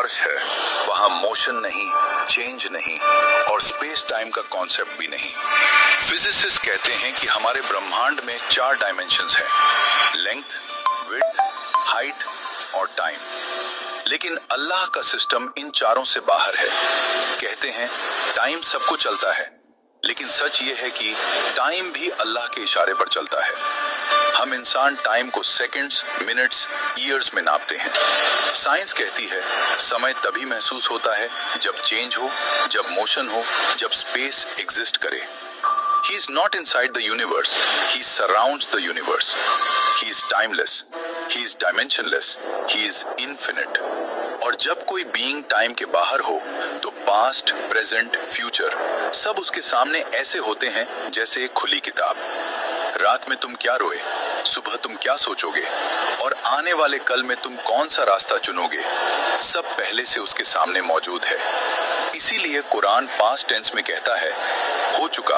अर्श है वहां मोशन नहीं, चेंज नहीं और स्पेस टाइम का कॉन्सेप्ट भी नहीं। फिजिसिस्ट कहते हैं कि हमारे ब्रह्मांड में 4 डायमेंशंस हैं, लेंथ, विड्थ, हाइट और टाइम। लेकिन अल्लाह का सिस्टम इन चारों से बाहर है। कहते हैं टाइम सबको चलता है, लेकिन सच ये है कि टाइम भी अल्लाह के इशारे पर चलता है। हम इंसान टाइम को सेकंड्स, मिनट्स, ईयर्स में नापते हैं। साइंस कहती है समय तभी महसूस होता है जब चेंज हो, जब मोशन हो, जब स्पेस एग्जिस्ट करे। He is not inside the universe, he surrounds the universe. He is timeless, he is dimensionless, he is infinite. और जब कोई बीइंग टाइम के बाहर हो तो पास्ट, प्रेजेंट, फ्यूचर सब उसके सामने ऐसे होते हैं जैसे एक खुली किताब। रात में तुम क्या रोए, सुबह तुम क्या सोचोगे और आने वाले कल में तुम कौन सा रास्ता चुनोगे, सब पहले से उसके सामने मौजूद है। इसीलिए कुरान पास्ट टेंस में कहता है हो चुका,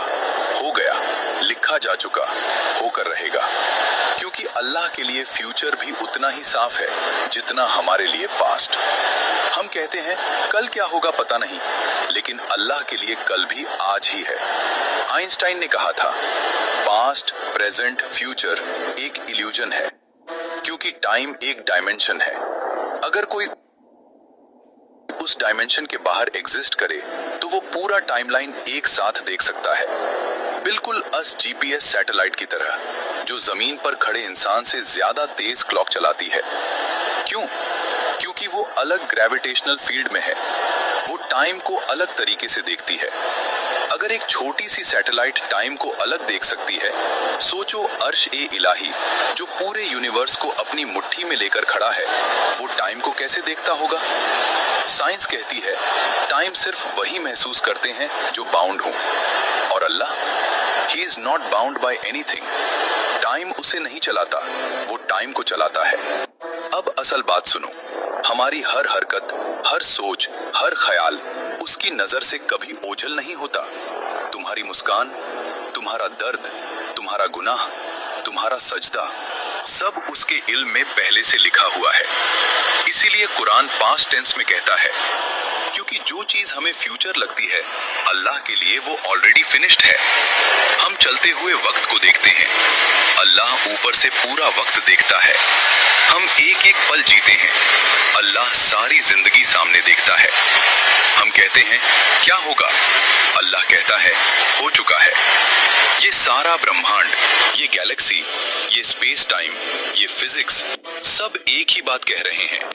हो गया, लिखा जा चुका, होकर रहेगा। क्योंकि अल्लाह के लिए फ्यूचर भी उतना ही साफ है जितना हमारे लिए पास्ट। हम कहते हैं कल क्या होगा पता नहीं, लेकिन अल्लाह के लिए कल भी आज ही है। आइंस्टाइन ने कहा था पास्ट, प्रेजेंट, फ्यूचर एक इल्यूजन है, क्योंकि टाइम एक डायमेंशन है। अगर कोई उस डायमेंशन के बाहर एग्जिस्ट करे तो वो पूरा टाइमलाइन एक साथ देख सकता है, बिल्कुल जीपीएस सैटेलाइट की तरह, जो जमीन पर खड़े इंसान से ज्यादा तेज क्लॉक चलाती है। क्यों? क्योंकि वो अलग ग्रेविटेशनल फील्ड में है, वो टाइम को अलग तरीके से देखती है। अगर एक छोटी सी सैटेलाइट टाइम को अलग देख सकती है, सोचो अर्श ए इलाही जो पूरे यूनिवर्स को अपनी मुट्ठी में लेकर खड़ा है, वो टाइम को कैसे देखता होगा? साइंस कहती है टाइम सिर्फ वही महसूस करते हैं जो बाउंड हो, और अल्लाह ही is not bound by anything. Time उसे नहीं चलाता, वो टाइम को चलाता है। अब असल बात सुनो, हमारी हर हरकत, हर सोच, हर ख्याल उसकी नजर से कभी ओझल नहीं होता। तुम्हारी मुस्कान, तुम्हारा दर्द, तुम्हारा गुनाह, तुम्हारा सजदा, सब उसके इल्म में पहले से लिखा हुआ है। इसीलिए कुरान पास्ट टेंस में कहता है क्योंकि जो चीज हमें फ्यूचर लगती है अल्लाह के लिए वो ऑलरेडी फिनिश्ड है। हम चलते हुए वक्त को देखते हैं, अल्लाह ऊपर से पूरा वक्त देखता है। हम एक एक पल जीते हैं, अल्लाह सारी जिंदगी सामने देखता है। हम कहते हैं क्या होगा, अल्लाह कहता है हो चुका है। ये सारा ब्रह्मांड, ये गैलेक्सी, ये स्पेस टाइम, ये फिजिक्स सब एक ही बात कह रहे हैं,